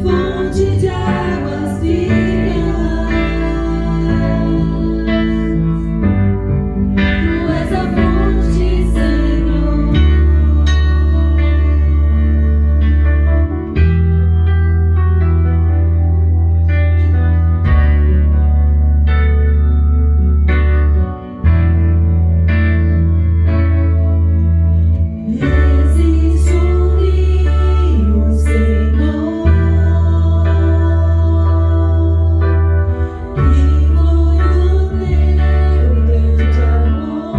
fonte de águas vivas. Tu és a fonte, Senhor. Existe um rio, Senhor, que flui do teu grande amor.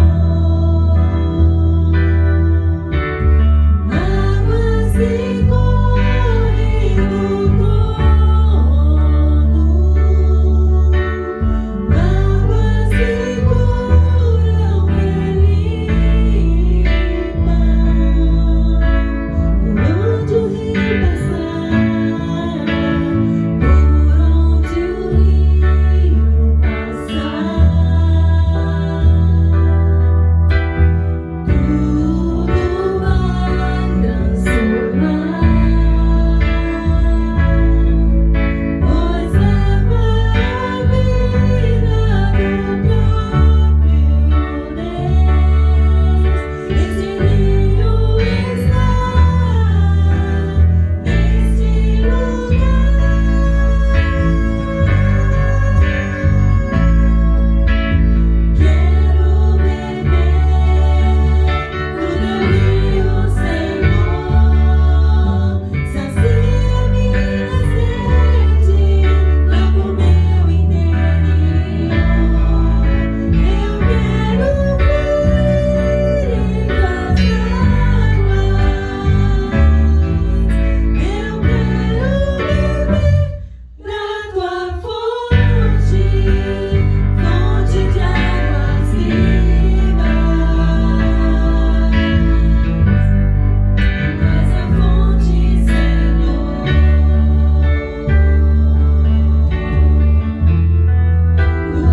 Águas que correm do trono, águas que curam, que limpam. Por onde o rio passar, por onde o rio passar, tudo vai transformar, pois leva a vida do próprio Deus. Esse rio está neste lugar. Quero beber do teu rio, Senhor. Sacia minha sede, lava o meu interior. Eu quero fluir em tuas águas. Eu quero beber da tua fonte, fonte de águas vivas. Tu és a fonte, Senhor. Tu és o rio, Senhor.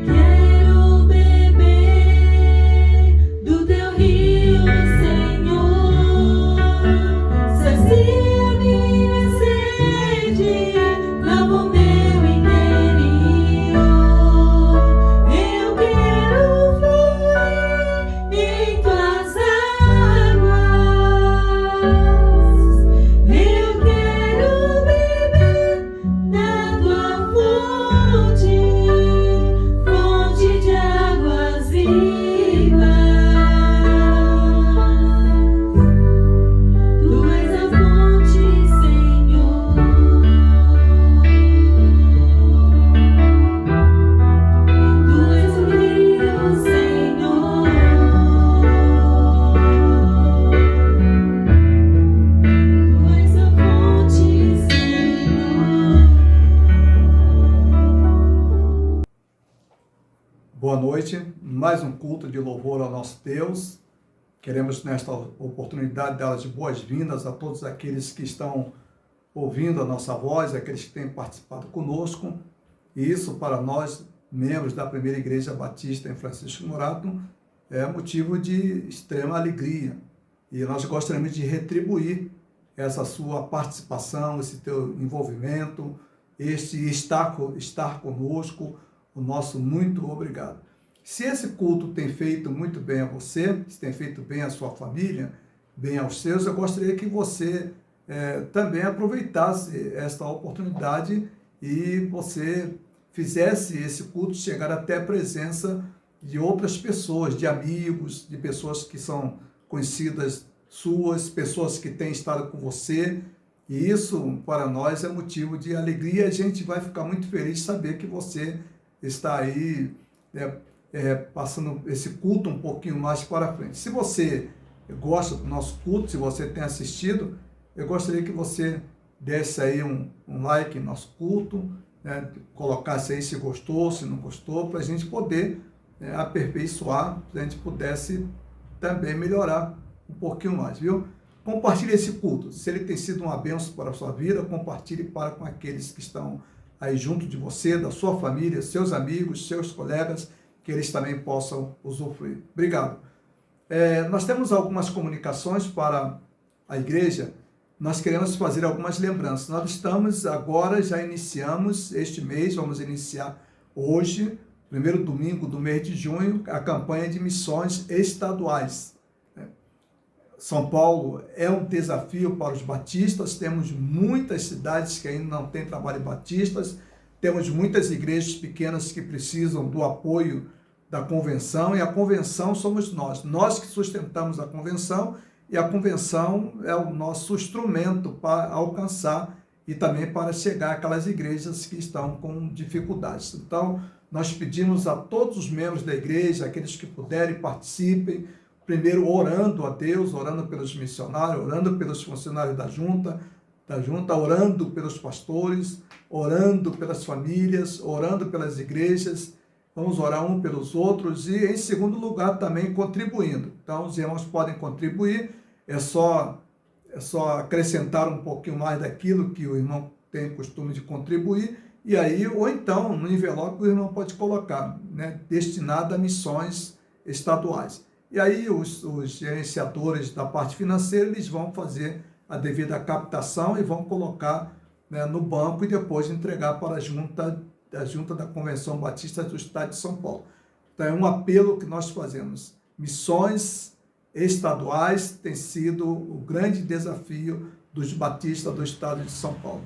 Quero beber do teu rio, Senhor. Sacia minha sede, lava o meu interior. Eu quero fluir em tuas águas. Eu quero beber da tua fonte, fonte de águas vivas. Tu és a fonte, Senhor. Tu és o rio, Senhor. Tu és a fonte, Senhor. Boa noite, mais um culto de louvor ao nosso Deus. Queremos nesta oportunidade dar as boas-vindas a todos aqueles que estão ouvindo a nossa voz, aqueles que têm participado conosco. E isso para nós, membros da Primeira Igreja Batista em Francisco Morato, é motivo de extrema alegria. E nós gostaríamos de retribuir essa sua participação, esse teu envolvimento, este estar conosco, o nosso muito obrigado. Se esse culto tem feito muito bem a você, se tem feito bem à sua família, bem aos seus, eu gostaria que você também aproveitasse esta oportunidade e você fizesse esse culto chegar até a presença de outras pessoas, de amigos, de pessoas que são conhecidas suas, pessoas que têm estado com você. E isso, para nós, é motivo de alegria. A gente vai ficar muito feliz de saber que você está aí passando esse culto um pouquinho mais para frente. Se você gosta do nosso culto, se você tem assistido, eu gostaria que você desse aí um like no nosso culto, né, colocasse aí se gostou, se não gostou, para a gente poder aperfeiçoar, para a gente pudesse também melhorar um pouquinho mais, viu? Compartilhe esse culto. Se ele tem sido uma bênção para a sua vida, compartilhe com aqueles que estão aí junto de você, da sua família, seus amigos, seus colegas, que eles também possam usufruir. Obrigado. Nós temos algumas comunicações para a igreja. Nós queremos fazer algumas lembranças. Nós estamos agora, já iniciamos este mês, vamos iniciar hoje, primeiro domingo do mês de junho, a campanha de missões estaduais. São Paulo é um desafio para os batistas, temos muitas cidades que ainda não têm trabalho batistas, temos muitas igrejas pequenas que precisam do apoio da convenção, e a convenção somos nós que sustentamos a convenção, e a convenção é o nosso instrumento para alcançar e também para chegar àquelas igrejas que estão com dificuldades. Então, nós pedimos a todos os membros da igreja, aqueles que puderem, participem, primeiro orando a Deus, orando pelos missionários, orando pelos funcionários da junta, orando pelos pastores, orando pelas famílias, orando pelas igrejas. Vamos orar um pelos outros e, em segundo lugar, também contribuindo. Então, os irmãos podem contribuir, é só acrescentar um pouquinho mais daquilo que o irmão tem costume de contribuir, e aí, ou então, no envelope, o irmão pode colocar, né, destinado a missões estaduais. E aí, os gerenciadores da parte financeira, eles vão fazer a devida captação e vão colocar, né, no banco e depois entregar para a junta da Convenção Batista do Estado de São Paulo. Então, é um apelo que nós fazemos. Missões estaduais tem sido o grande desafio dos batistas do Estado de São Paulo.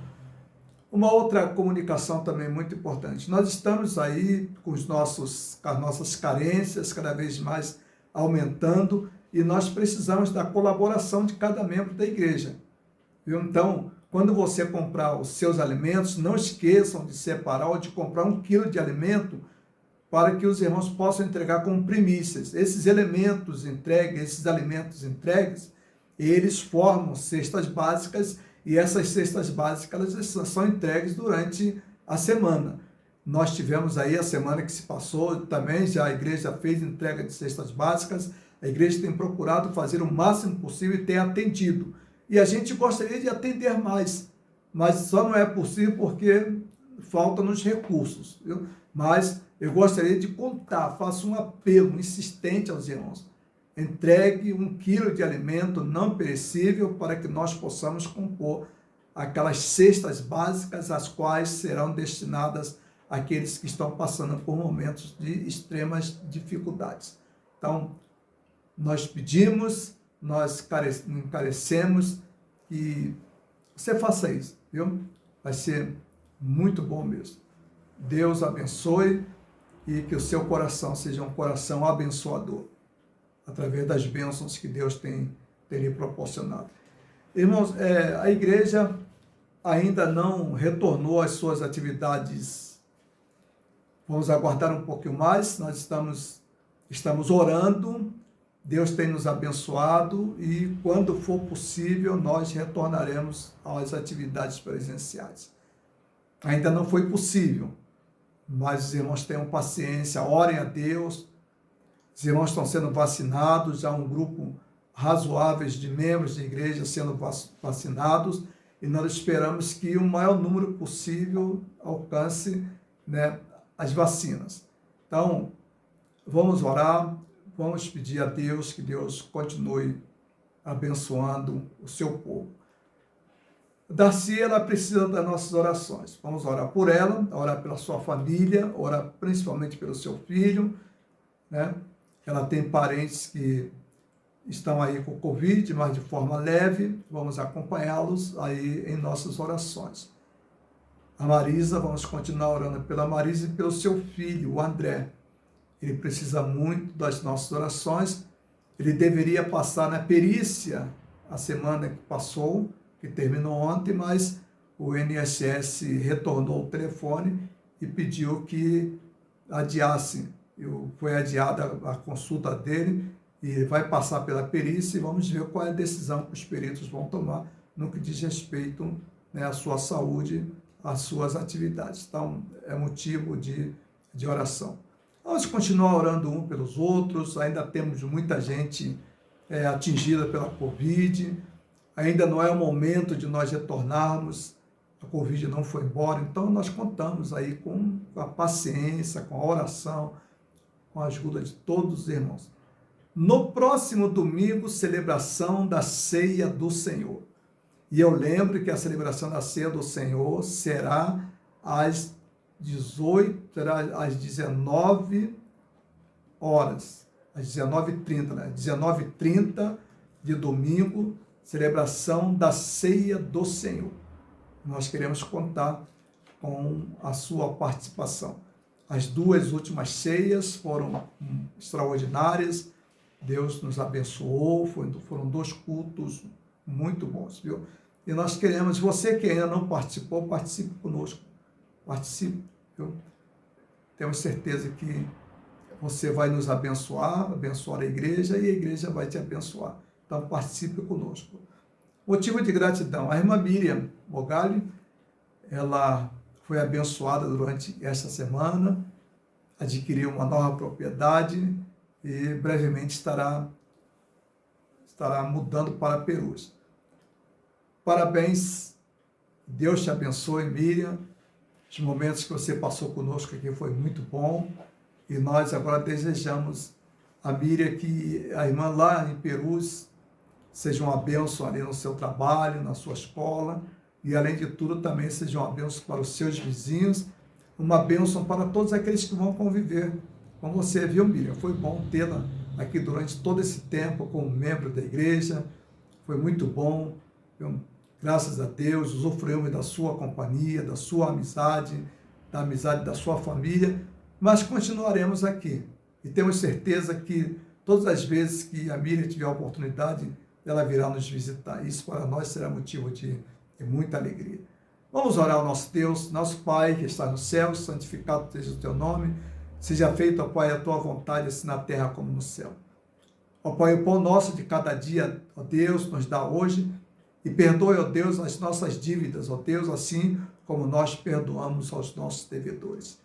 Uma outra comunicação também muito importante. Nós estamos aí com as nossas carências cada vez mais aumentando e nós precisamos da colaboração de cada membro da igreja. Viu? Então, quando você comprar os seus alimentos, não esqueçam de separar ou de comprar 1 quilo de alimento para que os irmãos possam entregar como primícias. Esses alimentos entregues, eles formam cestas básicas e essas cestas básicas são entregues durante a semana. Nós tivemos aí a semana que se passou, também já a igreja fez entrega de cestas básicas, a igreja tem procurado fazer o máximo possível e tem atendido. E a gente gostaria de atender mais, mas só não é possível porque faltam nos recursos. Viu? Mas eu gostaria de contar, faço um apelo insistente aos irmãos. Entregue 1 quilo de alimento não perecível para que nós possamos compor aquelas cestas básicas, as quais serão destinadas àqueles que estão passando por momentos de extremas dificuldades. Então, nós pedimos, nós encarecemos que você faça isso, viu? Vai ser muito bom mesmo. Deus abençoe e que o seu coração seja um coração abençoador, através das bênçãos que Deus tem lhe proporcionado. Irmãos, a igreja ainda não retornou às suas atividades. Vamos aguardar um pouquinho mais, nós estamos orando, Deus tem nos abençoado e quando for possível nós retornaremos às atividades presenciais. Ainda não foi possível, mas os irmãos tenham paciência, orem a Deus. Os irmãos estão sendo vacinados, já um grupo razoável de membros de igreja sendo vacinados, e nós esperamos que o maior número possível alcance, né, as vacinas. Então, vamos orar, vamos pedir a Deus que Deus continue abençoando o seu povo. Darcy, ela precisa das nossas orações. Vamos orar por ela, orar pela sua família, orar principalmente pelo seu filho, né? Ela tem parentes que estão aí com Covid, mas de forma leve. Vamos acompanhá-los aí em nossas orações. A Marisa, vamos continuar orando pela Marisa e pelo seu filho, o André. Ele precisa muito das nossas orações. Ele deveria passar na perícia a semana que passou, que terminou ontem, mas o INSS retornou o telefone e pediu que adiasse. Foi adiada a consulta dele e ele vai passar pela perícia e vamos ver qual é a decisão que os peritos vão tomar no que diz respeito, né, à sua saúde, às suas atividades. Então, é motivo de oração. Vamos continuar orando um pelos outros, ainda temos muita gente atingida pela Covid, ainda não é o momento de nós retornarmos a Covid não foi embora, então nós contamos aí com a paciência, com a oração, com a ajuda de todos os irmãos. No próximo domingo, celebração da Ceia do Senhor. E eu lembro que a celebração da Ceia do Senhor será às 19 horas, às 19h30, né? 19h30 de domingo, celebração da Ceia do Senhor. Nós queremos contar com a sua participação. As duas últimas ceias foram extraordinárias, Deus nos abençoou, foram 2 cultos muito bons, viu? E nós queremos, você que ainda não participou, participe conosco, participe, viu? Temos certeza que você vai nos abençoar a igreja e a igreja vai te abençoar. Então participe conosco. Motivo de gratidão, a irmã Miriam Mogali, ela foi abençoada durante esta semana, adquiriu uma nova propriedade e brevemente estará mudando para Perus. Parabéns, Deus te abençoe, Miriam. Os momentos que você passou conosco aqui foi muito bom e nós agora desejamos a Miriam que a irmã lá em Perus seja uma bênção ali no seu trabalho, na sua escola e além de tudo também seja uma bênção para os seus vizinhos, uma bênção para todos aqueles que vão conviver com você, viu, Miriam? Foi bom tê-la aqui durante todo esse tempo como membro da igreja, foi muito bom, viu? Graças a Deus, usufruímos da sua companhia, da sua amizade, da amizade da sua família, mas continuaremos aqui. E temos certeza que todas as vezes que a Miriam tiver a oportunidade, ela virá nos visitar. Isso para nós será motivo de muita alegria. Vamos orar ao nosso Deus, nosso Pai que está no céu, santificado seja o teu nome, seja feita, ó Pai, a tua vontade, assim na terra como no céu. Ó Pai, o pão nosso de cada dia, ó Deus, nos dá hoje, e perdoe, ó Deus, as nossas dívidas, ó Deus, assim como nós perdoamos aos nossos devedores.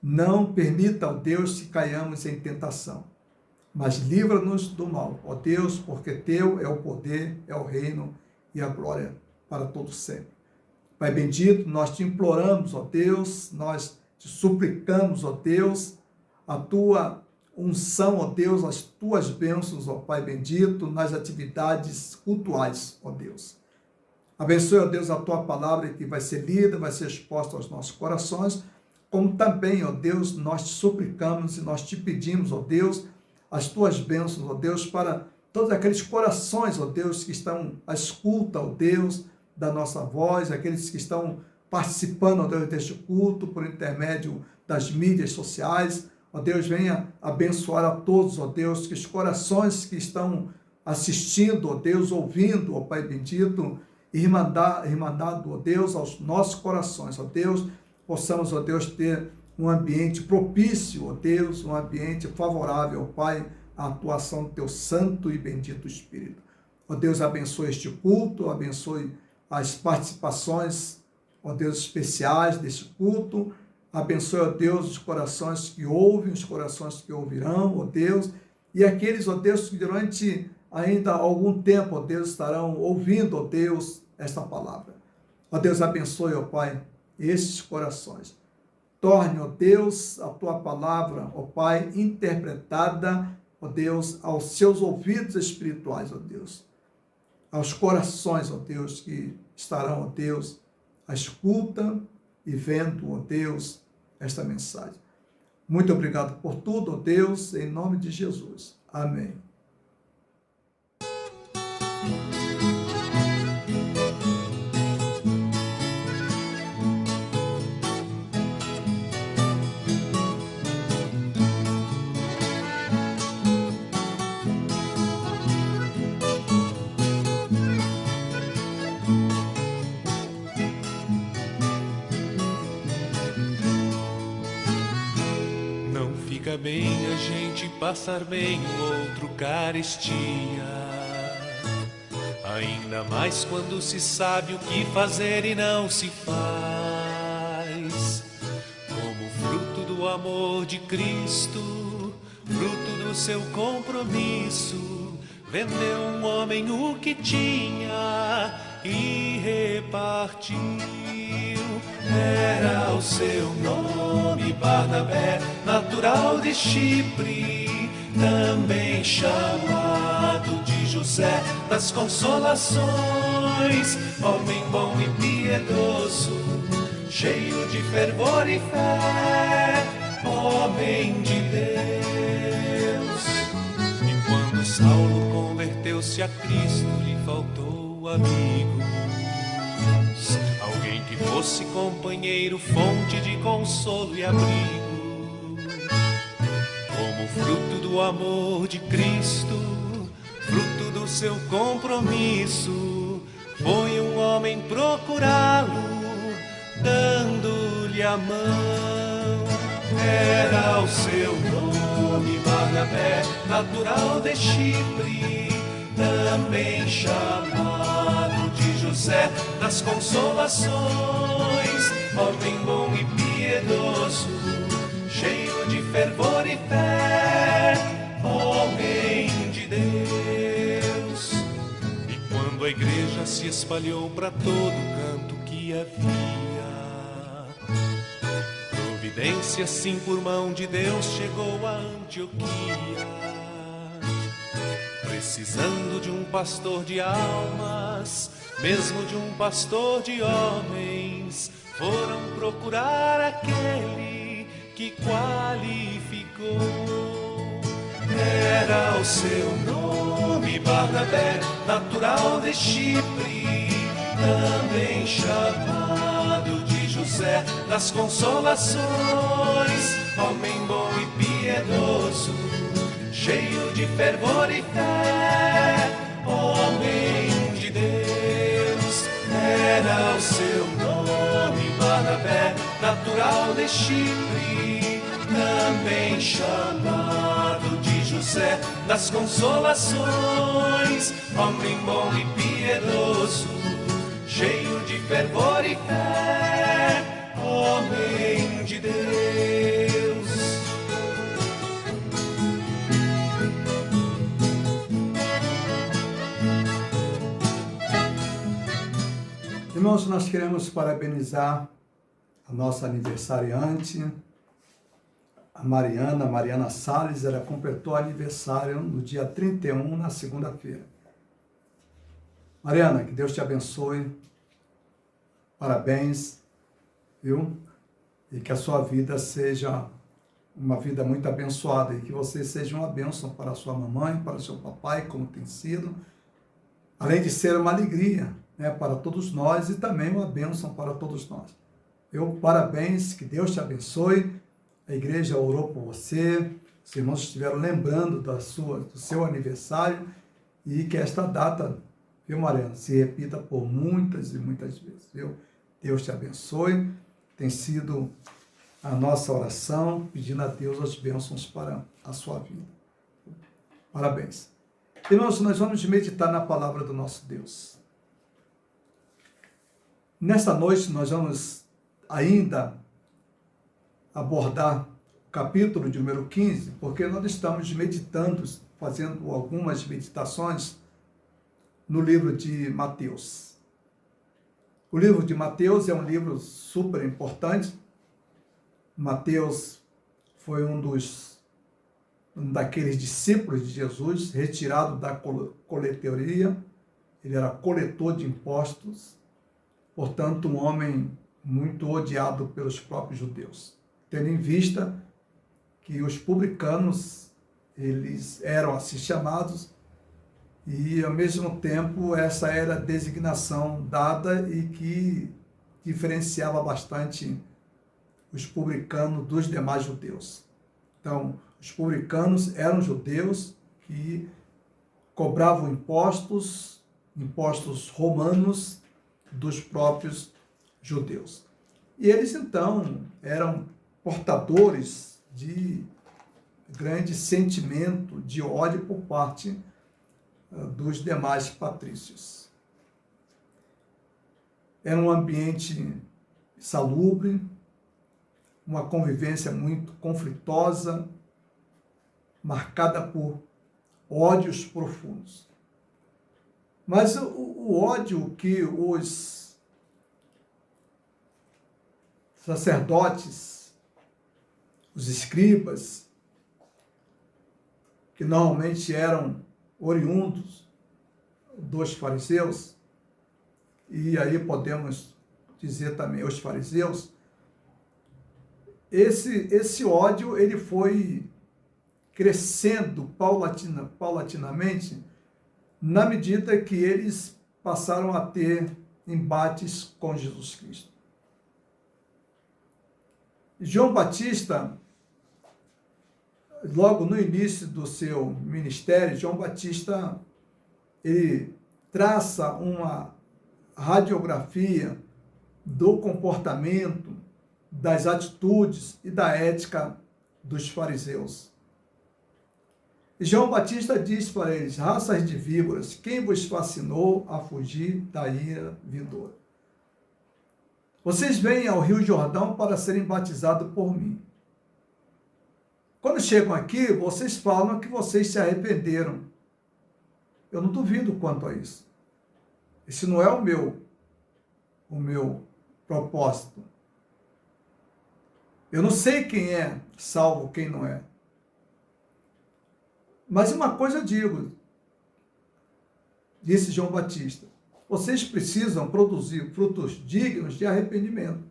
Não permita, ó Deus, que caiamos em tentação, mas livra-nos do mal, ó Deus, porque teu é o poder, é o reino e a glória para todos sempre. Pai bendito, nós te imploramos, ó Deus, nós te suplicamos, ó Deus, a tua unção, ó Deus, as tuas bênçãos, ó Pai bendito, nas atividades cultuais, ó Deus. Abençoe, ó Deus, a tua palavra que vai ser lida, vai ser exposta aos nossos corações, como também, ó Deus, nós te suplicamos e nós te pedimos, ó Deus, as tuas bênçãos, ó Deus, para todos aqueles corações, ó Deus, que estão à escuta, ó Deus, da nossa voz, aqueles que estão participando, ó Deus, deste culto por intermédio das mídias sociais. Ó Deus, venha abençoar a todos, ó Deus, que os corações que estão assistindo, ó Deus, ouvindo, ó Pai bendito, irmandado, ó Deus, aos nossos corações, ó Deus, possamos, ó Deus, ter um ambiente propício, ó Deus, um ambiente favorável, ó Pai, à atuação do teu santo e bendito Espírito. Ó Deus, abençoe este culto, abençoe as participações, ó Deus, especiais deste culto, abençoe, ó Deus, os corações que ouvem, os corações que ouvirão, ó Deus, e aqueles, ó Deus, que durante ainda algum tempo, ó Deus, estarão ouvindo, ó Deus, esta palavra. Ó Deus, abençoe, ó Pai, estes corações. Torne, ó Deus, a tua palavra, ó Pai, interpretada, ó Deus, aos seus ouvidos espirituais, ó Deus, aos corações, ó Deus, que estarão, ó Deus, à escuta e vendo, ó Deus, esta mensagem. Muito obrigado por tudo, ó Deus, em nome de Jesus. Amém. Fica bem a gente passar bem o outro carestia, ainda mais quando se sabe o que fazer e não se faz. Como fruto do amor de Cristo, fruto do seu compromisso, vendeu um homem o que tinha e repartiu. Era o seu nome Barnabé, natural de Chipre, também chamado de José das Consolações, homem bom e piedoso, cheio de fervor e fé, homem de Deus. E quando Saulo converteu-se a Cristo, lhe faltou amigos, alguém que fosse companheiro, fonte de consolo e abrigo. Como fruto do amor de Cristo, fruto do seu compromisso, foi um homem procurá-lo, dando-lhe a mão. Era o seu nome Barnabé, natural de Chipre, também chamado de José das Consolações, homem bom e piedoso, cheio de fervor e fé, homem de Deus. E quando a igreja se espalhou para todo canto que havia, providência sim por mão de Deus chegou a Antioquia, precisando de um pastor de almas, mesmo de um pastor de homens, foram procurar aquele que qualificou. Era o seu nome Barnabé, natural de Chipre, também chamado de José das Consolações, homem bom e piedoso, cheio de fervor e fé, homem de Deus. Era o seu nome Barnabé, natural de Chipre, também chamado de José das Consolações, homem bom e piedoso, cheio de fervor e fé, homem de Deus. Irmãos, nós queremos parabenizar a nossa aniversariante, a Mariana Salles. Ela completou aniversário no dia 31, na segunda-feira. Mariana, que Deus te abençoe, parabéns, viu? E que a sua vida seja uma vida muito abençoada e que você seja uma bênção para a sua mamãe, para o seu papai, como tem sido, além de ser uma alegria, né, para todos nós e também uma bênção para todos nós. Parabéns, que Deus te abençoe. A igreja orou por você, os irmãos estiveram lembrando do seu aniversário e que esta data, viu, Mariana, se repita por muitas e muitas vezes, viu? Deus te abençoe. Tem sido a nossa oração, pedindo a Deus as bênçãos para a sua vida. Parabéns. Irmãos, nós vamos meditar na palavra do nosso Deus. Nesta noite nós vamos ainda abordar o capítulo de número 15, porque nós estamos meditando, fazendo algumas meditações no livro de Mateus. O livro de Mateus é um livro super importante. Mateus foi um daqueles discípulos de Jesus, retirado da coletoria. Ele era coletor de impostos, portanto, um homem muito odiado pelos próprios judeus, tendo em vista que os publicanos, eles eram assim chamados, e ao mesmo tempo essa era a designação dada e que diferenciava bastante os publicanos dos demais judeus. Então, os publicanos eram judeus que cobravam impostos romanos dos próprios judeus. E eles, então, eram portadores de grande sentimento de ódio por parte dos demais patrícios. Era um ambiente salubre, uma convivência muito conflitosa, marcada por ódios profundos. Mas o ódio que os sacerdotes, os escribas, que normalmente eram oriundos dos fariseus, e aí podemos dizer também os fariseus, esse ódio ele foi crescendo paulatinamente na medida que eles passaram a ter embates com Jesus Cristo. João Batista, logo no início do seu ministério, João Batista, ele traça uma radiografia do comportamento, das atitudes e da ética dos fariseus. E João Batista diz para eles: raças de víboras, quem vos fascinou a fugir da ira vindoura? Vocês vêm ao Rio Jordão para serem batizados por mim. Quando chegam aqui, vocês falam que vocês se arrependeram. Eu não duvido quanto a isso. Esse não é o meu propósito. Eu não sei quem é salvo, quem não é. Mas uma coisa eu digo, disse João Batista: vocês precisam produzir frutos dignos de arrependimento.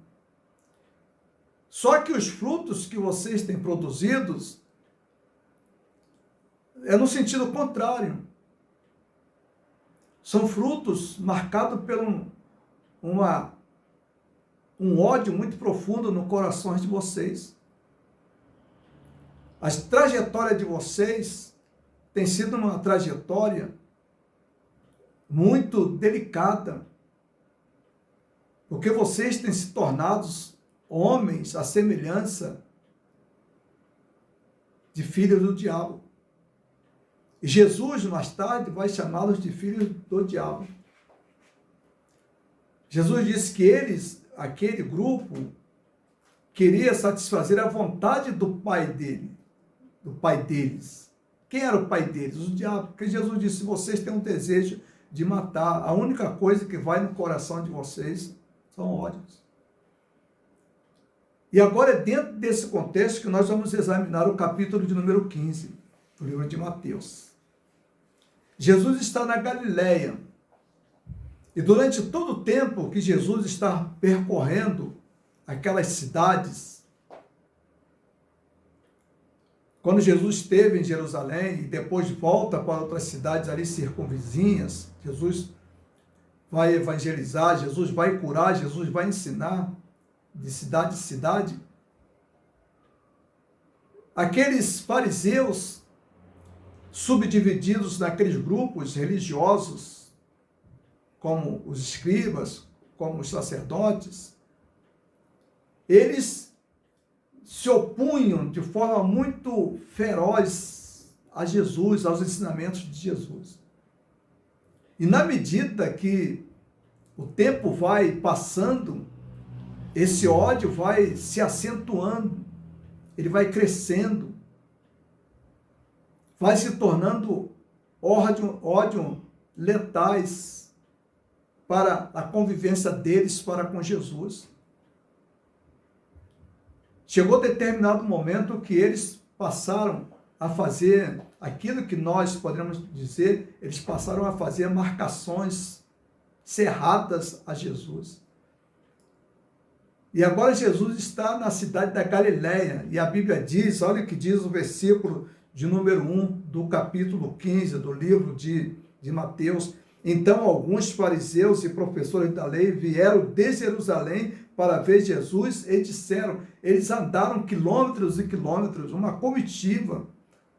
Só que os frutos que vocês têm produzidos é no sentido contrário. São frutos marcados por um ódio muito profundo no coração de vocês. A trajetória de vocês tem sido uma trajetória muito delicada, porque vocês têm se tornado homens à semelhança de filhos do diabo. E Jesus, mais tarde, vai chamá-los de filhos do diabo. Jesus disse que eles, aquele grupo, queria satisfazer a vontade do pai dele, do pai deles. Quem era o pai deles? O diabo. Porque Jesus disse: se vocês têm um desejo de matar, a única coisa que vai no coração de vocês são ódios. E agora é dentro desse contexto que nós vamos examinar o capítulo de número 15 do livro de Mateus. Jesus está na Galileia. E durante todo o tempo que Jesus está percorrendo aquelas cidades, quando Jesus esteve em Jerusalém e depois volta para outras cidades ali circunvizinhas, Jesus vai evangelizar, Jesus vai curar, Jesus vai ensinar de cidade em cidade. Aqueles fariseus, subdivididos naqueles grupos religiosos, como os escribas, como os sacerdotes, eles se opunham de forma muito feroz a Jesus, aos ensinamentos de Jesus. E na medida que o tempo vai passando, esse ódio vai se acentuando, ele vai crescendo, vai se tornando ódio letais para a convivência deles para com Jesus. Chegou determinado momento que eles passaram a fazer aquilo que nós poderíamos dizer, eles passaram a fazer marcações cerradas a Jesus. E agora Jesus está na cidade da Galileia, e a Bíblia diz, olha o que diz o versículo de número 1 do capítulo 15 do livro de Mateus. Então alguns fariseus e professores da lei vieram de Jerusalém para ver Jesus e disseram, eles andaram quilômetros e quilômetros, uma comitiva,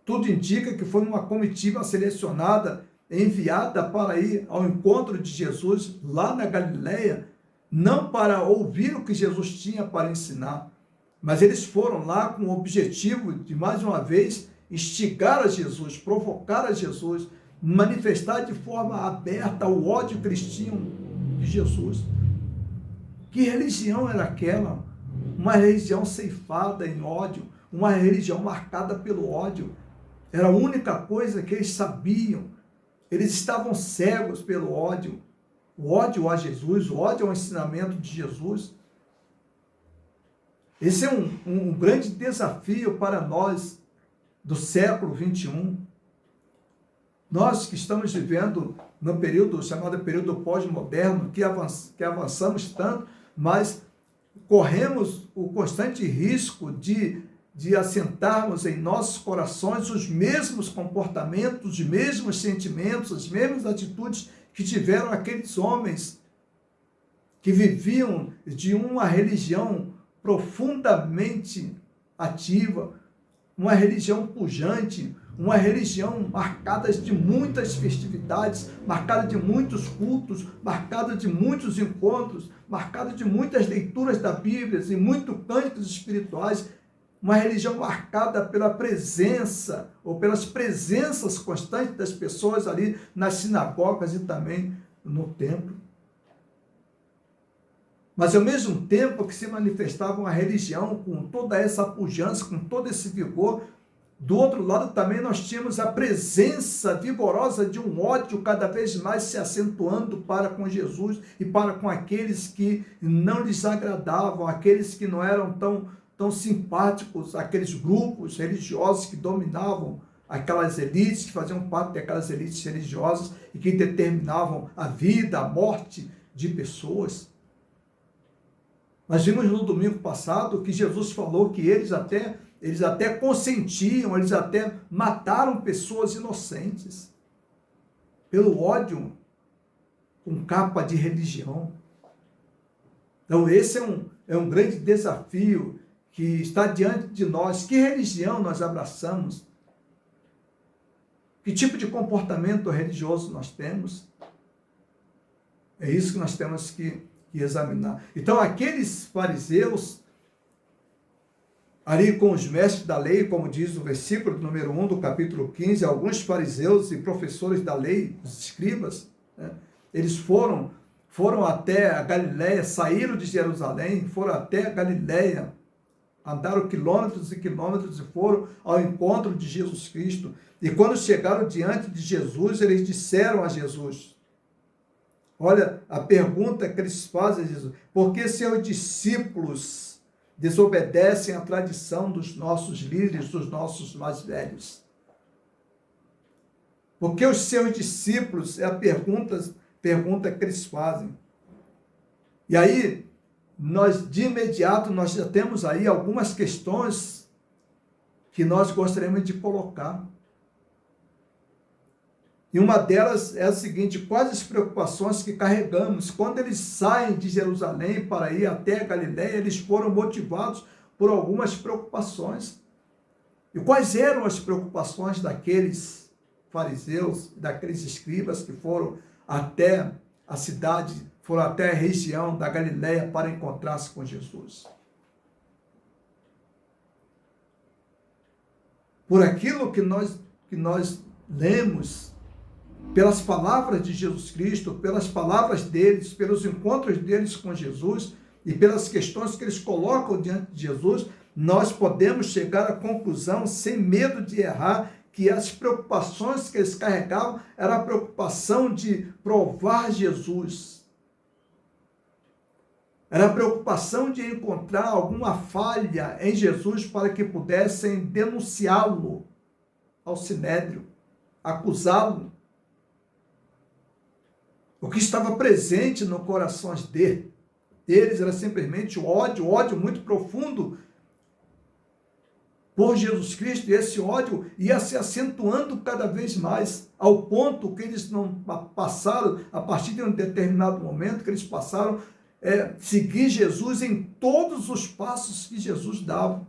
tudo indica que foi uma comitiva selecionada, enviada para ir ao encontro de Jesus lá na Galileia, não para ouvir o que Jesus tinha para ensinar, mas eles foram lá com o objetivo de, mais uma vez, instigar a Jesus, provocar a Jesus, manifestar de forma aberta o ódio que eles tinham de Jesus. Que religião era aquela? Uma religião ceifada em ódio, uma religião marcada pelo ódio. Era a única coisa que eles sabiam, Eles estavam cegos pelo ódio. O ódio a Jesus, o ódio ao ensinamento de Jesus. Esse é um grande desafio para nós do século 21. Nós que estamos vivendo no período chamado período pós-moderno, que avançamos tanto, mas corremos o constante risco de assentarmos em nossos corações os mesmos comportamentos, os mesmos sentimentos, as mesmas atitudes que tiveram aqueles homens que viviam de uma religião profundamente ativa, uma religião pujante, uma religião marcada de muitas festividades, marcada de muitos cultos, marcada de muitos encontros, marcada de muitas leituras da Bíblia e muitos cânticos espirituais, uma religião marcada pela presença, ou pelas presenças constantes das pessoas ali nas sinagogas e também no templo. Mas ao mesmo tempo que se manifestava uma religião com toda essa pujança, com todo esse vigor, do outro lado também nós tínhamos a presença vigorosa de um ódio cada vez mais se acentuando para com Jesus e para com aqueles que não lhes agradavam, aqueles que não eram tão simpáticos, aqueles grupos religiosos que dominavam aquelas elites, que faziam parte daquelas elites religiosas e que determinavam a vida, a morte de pessoas. Nós vimos no domingo passado que Jesus falou que eles até consentiam, eles até mataram pessoas inocentes pelo ódio com capa de religião. Então esse é um grande desafio que está diante de nós. Que religião nós abraçamos? Que tipo de comportamento religioso nós temos? É isso que nós temos que examinar. Então aqueles fariseus, ali com os mestres da lei, como diz o versículo número 1 do capítulo 15, alguns fariseus e professores da lei, os escribas, né, eles foram até a Galiléia, saíram de Jerusalém, foram até a Galiléia, andaram quilômetros e quilômetros e foram ao encontro de Jesus Cristo. E quando chegaram diante de Jesus, eles disseram a Jesus, olha a pergunta que eles fazem a Jesus, por que seus discípulos desobedecem à tradição dos nossos líderes, dos nossos mais velhos? Porque os seus discípulos, é a pergunta que eles fazem. E aí, de imediato, nós já temos aí algumas questões que nós gostaríamos de colocar. E uma delas é a seguinte: quais as preocupações que carregamos? Quando eles saem de Jerusalém para ir até a Galiléia, eles foram motivados por algumas preocupações. E quais eram as preocupações daqueles fariseus, daqueles escribas que foram até a cidade, foram até a região da Galiléia para encontrar-se com Jesus? Por aquilo que nós lemos, pelas palavras de Jesus Cristo, pelas palavras deles, pelos encontros deles com Jesus e pelas questões que eles colocam diante de Jesus, nós podemos chegar à conclusão, sem medo de errar, que as preocupações que eles carregavam era a preocupação de provar Jesus. Era a preocupação de encontrar alguma falha em Jesus para que pudessem denunciá-lo ao Sinédrio, acusá-lo. O que estava presente no coração deles era simplesmente o ódio muito profundo por Jesus Cristo, e esse ódio ia se acentuando cada vez mais, ao ponto que eles não passaram, a partir de um determinado momento, que eles passaram a seguir Jesus em todos os passos que Jesus dava.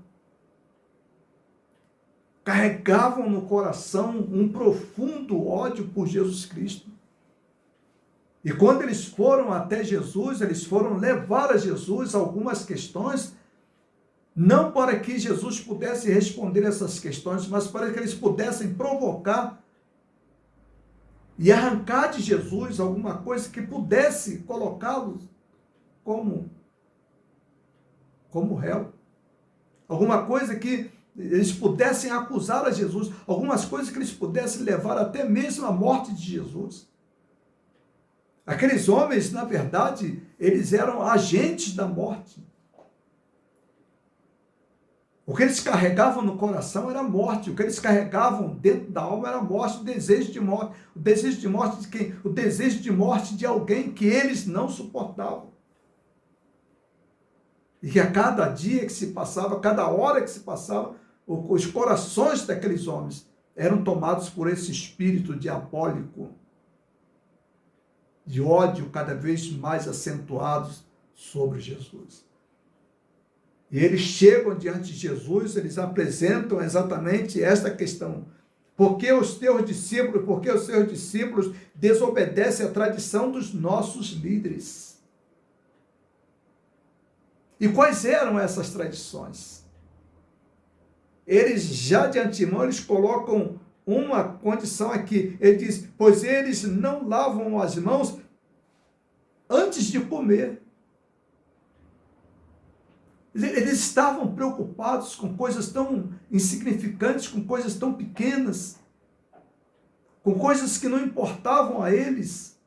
Carregavam no coração um profundo ódio por Jesus Cristo. E quando eles foram até Jesus, eles foram levar a Jesus algumas questões, não para que Jesus pudesse responder essas questões, mas para que eles pudessem provocar e arrancar de Jesus alguma coisa que pudesse colocá-lo como réu. Alguma coisa que eles pudessem acusar a Jesus, algumas coisas que eles pudessem levar até mesmo à morte de Jesus. Aqueles homens, na verdade, eles eram agentes da morte. O que eles carregavam no coração era morte, o que eles carregavam dentro da alma era morte, o desejo de morte. O desejo de morte de quem? O desejo de morte de alguém que eles não suportavam. E que a cada dia que se passava, a cada hora que se passava, os corações daqueles homens eram tomados por esse espírito diabólico, de ódio cada vez mais acentuados sobre Jesus. E eles chegam diante de Jesus, eles apresentam exatamente esta questão. Por que os seus discípulos desobedecem à tradição dos nossos líderes? E quais eram essas tradições? Eles já de antemão, eles colocam uma condição aqui. Ele diz, pois eles não lavam as mãos antes de comer. Eles estavam preocupados com coisas tão insignificantes, com coisas tão pequenas, com coisas que não importavam a eles,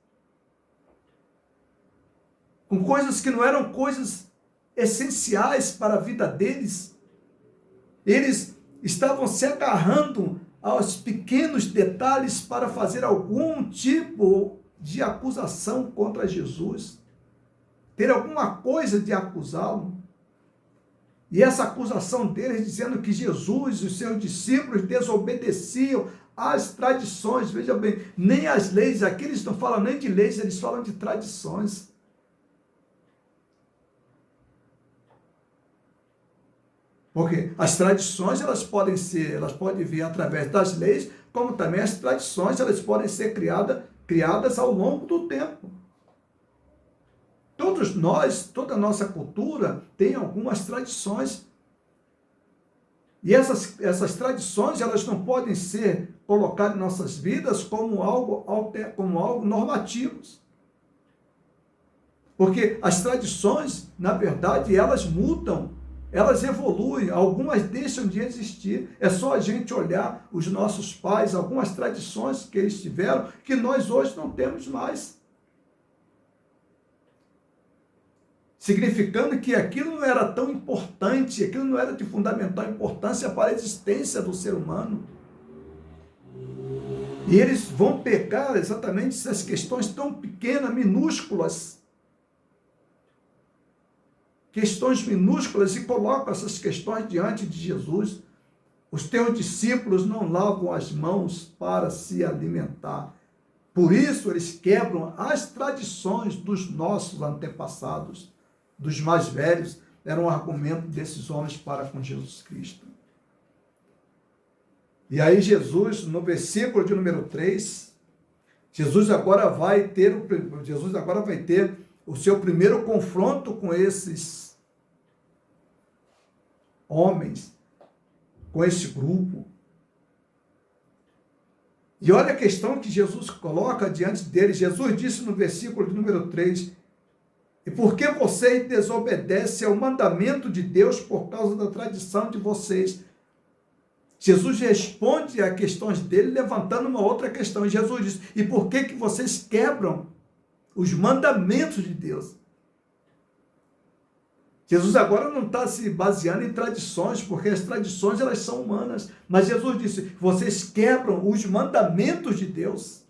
com coisas que não eram coisas essenciais para a vida deles. Eles estavam se agarrando aos pequenos detalhes para fazer algum tipo de acusação contra Jesus, ter alguma coisa de acusá-lo. E essa acusação deles dizendo que Jesus e os seus discípulos desobedeciam às tradições. Veja bem, nem as leis, aqui eles não falam nem de leis, eles falam de tradições. Porque as tradições, elas podem vir através das leis, como também as tradições, elas podem ser criadas ao longo do tempo. Todos nós, toda a nossa cultura tem algumas tradições. E essas tradições, elas não podem ser colocadas em nossas vidas como algo normativos. Porque as tradições, na verdade, elas mudam, elas evoluem, algumas deixam de existir. É só a gente olhar os nossos pais, algumas tradições que eles tiveram, que nós hoje não temos mais. Significando que aquilo não era tão importante, aquilo não era de fundamental importância para a existência do ser humano. E eles vão pegar exatamente essas questões tão pequenas, minúsculas, e colocam essas questões diante de Jesus. Os teus discípulos não lavam as mãos para se alimentar. Por isso eles quebram as tradições dos nossos antepassados, dos mais velhos. Era um argumento desses homens para com Jesus Cristo. E aí Jesus, no versículo de número 3, Jesus agora vai ter o seu primeiro confronto com esses homens, com esse grupo. E olha a questão que Jesus coloca diante deles. Jesus disse no versículo de número 3, e por que vocês desobedecem ao mandamento de Deus por causa da tradição de vocês? Jesus responde a questões dele levantando uma outra questão. Jesus diz, e por que vocês quebram os mandamentos de Deus? Jesus agora não está se baseando em tradições, porque as tradições elas são humanas. Mas Jesus disse, vocês quebram os mandamentos de Deus.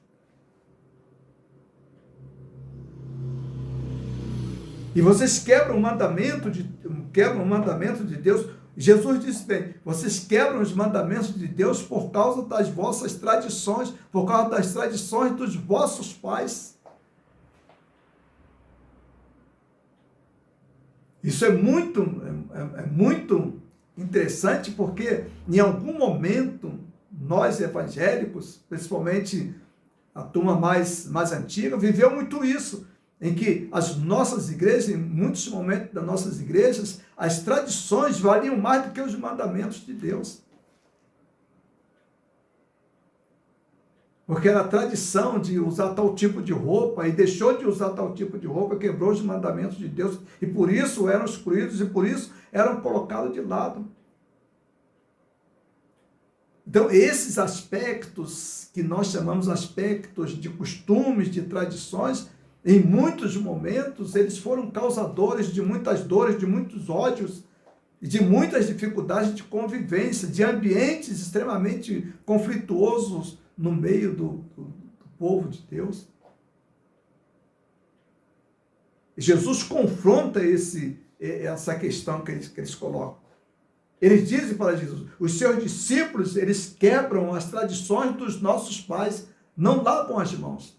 E vocês quebram o mandamento de Deus. Jesus disse bem, vocês quebram os mandamentos de Deus por causa das vossas tradições, por causa das tradições dos vossos pais. Isso é muito interessante, porque em algum momento nós evangélicos, principalmente a turma mais antiga, viveu muito isso, em que as nossas igrejas, em muitos momentos das nossas igrejas, as tradições valiam mais do que os mandamentos de Deus. Porque era a tradição de usar tal tipo de roupa, e deixou de usar tal tipo de roupa, quebrou os mandamentos de Deus, e por isso eram excluídos, e por isso eram colocados de lado. Então, esses aspectos que nós chamamos aspectos de costumes, de tradições, em muitos momentos, eles foram causadores de muitas dores, de muitos ódios, e de muitas dificuldades de convivência, de ambientes extremamente conflituosos no meio do povo de Deus. Jesus confronta essa questão que eles colocam. Eles dizem para Jesus, os seus discípulos, eles quebram as tradições dos nossos pais, não lavam as mãos.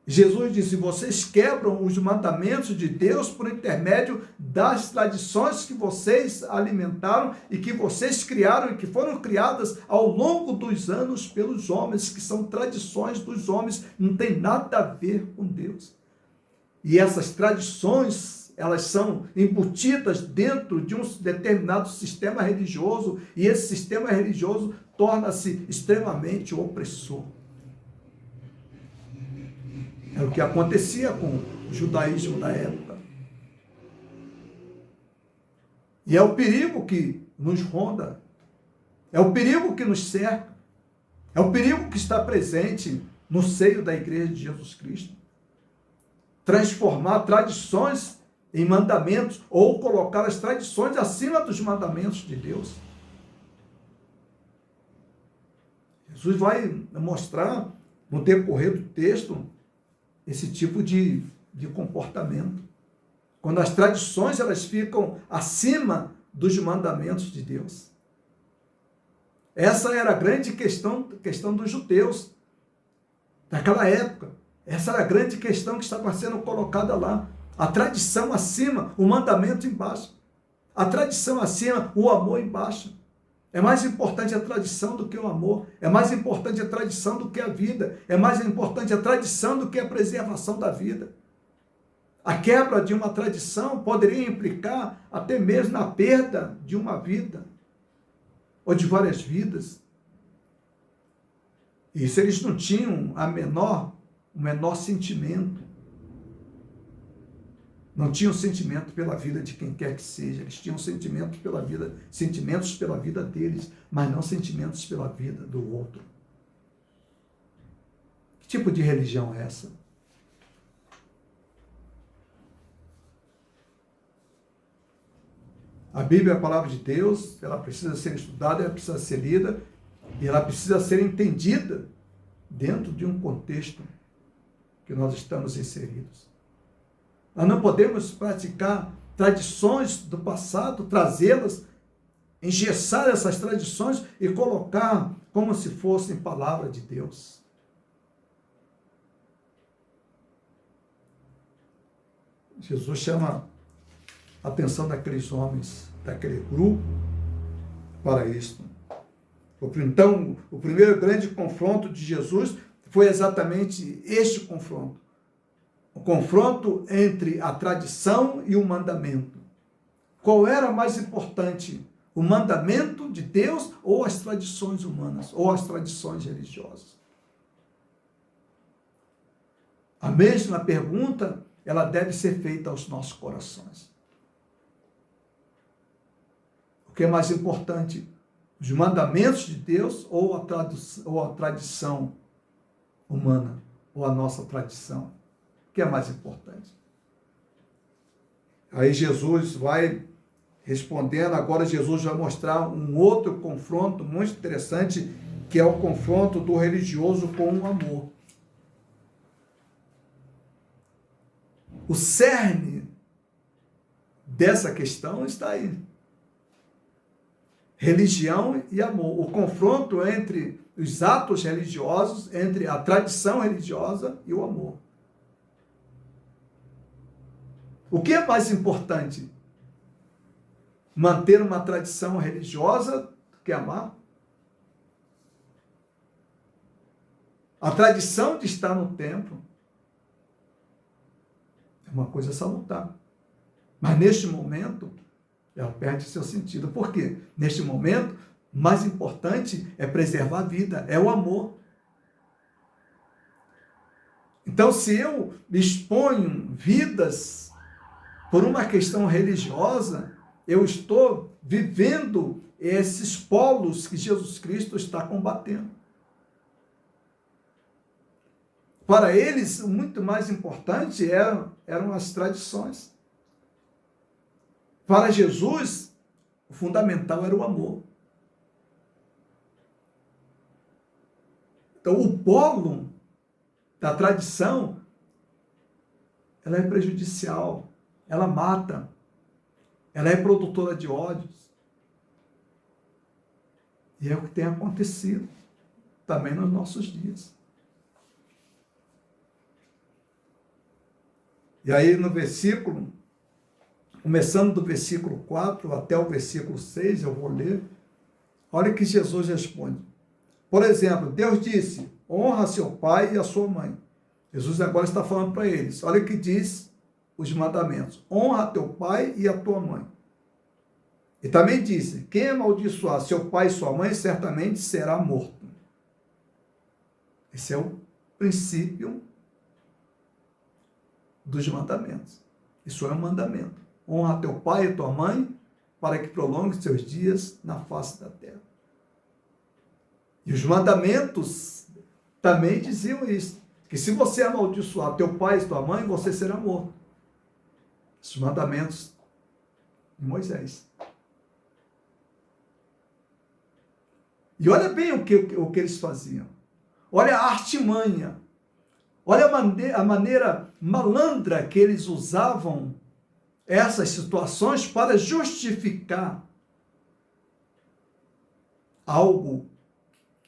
Jesus disse, vocês quebram os mandamentos de Deus por intermédio das tradições que vocês alimentaram e que vocês criaram e que foram criadas ao longo dos anos pelos homens, que são tradições dos homens, não tem nada a ver com Deus. E essas tradições, elas são embutidas dentro de um determinado sistema religioso e esse sistema religioso torna-se extremamente opressor. É o que acontecia com o judaísmo da época. E é o perigo que nos ronda, é o perigo que nos cerca, é o perigo que está presente no seio da Igreja de Jesus Cristo. Transformar tradições em mandamentos ou colocar as tradições acima dos mandamentos de Deus. Jesus vai mostrar no decorrer do texto esse tipo de comportamento. Quando as tradições elas ficam acima dos mandamentos de Deus. Essa era a grande questão dos judeus daquela época. Essa era a grande questão que estava sendo colocada lá. A tradição acima, o mandamento embaixo. A tradição acima, o amor embaixo. É mais importante a tradição do que o amor. É mais importante a tradição do que a vida. É mais importante a tradição do que a preservação da vida. A quebra de uma tradição poderia implicar até mesmo na perda de uma vida. Ou de várias vidas. Isso eles não tinham o menor sentimento. Não tinham sentimento pela vida de quem quer que seja. Eles tinham sentimentos pela vida deles, mas não sentimentos pela vida do outro. Que tipo de religião é essa? A Bíblia é a palavra de Deus, ela precisa ser estudada, ela precisa ser lida, e ela precisa ser entendida dentro de um contexto que nós estamos inseridos. Nós não podemos praticar tradições do passado, trazê-las, engessar essas tradições e colocar como se fossem palavra de Deus. Jesus chama a atenção daqueles homens, daquele grupo, para isto. Então, o primeiro grande confronto de Jesus foi exatamente este confronto. O confronto entre a tradição e o mandamento. Qual era mais importante? O mandamento de Deus ou as tradições humanas, ou as tradições religiosas? A mesma pergunta, ela deve ser feita aos nossos corações. O que é mais importante? Os mandamentos de Deus ou a tradição humana, ou a nossa tradição? O que é mais importante? Aí Jesus vai respondendo, agora Jesus vai mostrar um outro confronto muito interessante, que é o confronto do religioso com o amor. O cerne dessa questão está aí. Religião e amor. O confronto entre os atos religiosos, entre a tradição religiosa e o amor. O que é mais importante? Manter uma tradição religiosa do que amar? A tradição de estar no templo é uma coisa salutar. Mas neste momento, ela perde seu sentido. Por quê? Neste momento, o mais importante é preservar a vida, é o amor. Então, se eu exponho vidas por uma questão religiosa, eu estou vivendo esses polos que Jesus Cristo está combatendo. Para eles, o muito mais importante eram as tradições. Para Jesus, o fundamental era o amor. Então, o polo da tradição, ela é prejudicial, ela mata, ela é produtora de ódios. E é o que tem acontecido também nos nossos dias. E aí no versículo, começando do versículo 4 até o versículo 6, eu vou ler, olha o que Jesus responde. Por exemplo, Deus disse, honra seu pai e a sua mãe. Jesus agora está falando para eles, olha o que diz os mandamentos, honra teu pai e a tua mãe. E também disse, quem amaldiçoar seu pai e sua mãe, certamente será morto. Esse é o princípio dos mandamentos. Isso é um mandamento. Honra teu pai e tua mãe, para que prolongue seus dias na face da terra. E os mandamentos também diziam isso, que se você amaldiçoar teu pai e tua mãe, você será morto. Os mandamentos de Moisés. E olha bem o que eles faziam. Olha a artimanha. Olha a maneira malandra que eles usavam essas situações para justificar algo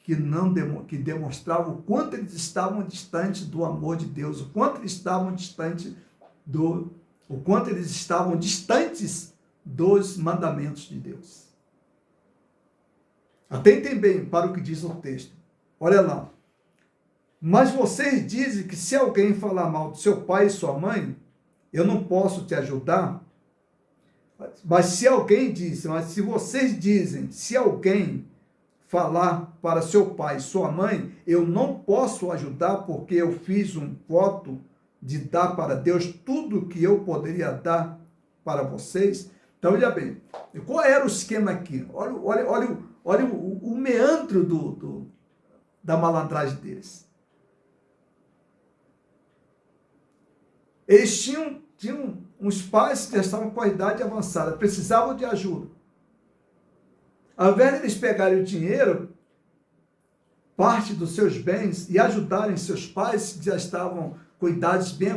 que demonstrava o quanto eles estavam distantes do amor de Deus, o quanto eles estavam distantes dos mandamentos de Deus. Atentem bem para o que diz o texto. Olha lá. Mas vocês dizem que se alguém falar mal do seu pai e sua mãe, eu não posso te ajudar. Mas se vocês dizem, se alguém falar para seu pai e sua mãe, eu não posso ajudar porque eu fiz um voto de dar para Deus tudo que eu poderia dar para vocês. Então, olha bem, qual era o esquema aqui? Olha o meandro da malandragem deles. Eles tinham uns pais que já estavam com a idade avançada, precisavam de ajuda. Ao invés de eles pegarem o dinheiro, parte dos seus bens, e ajudarem seus pais, que já estavam com idades bem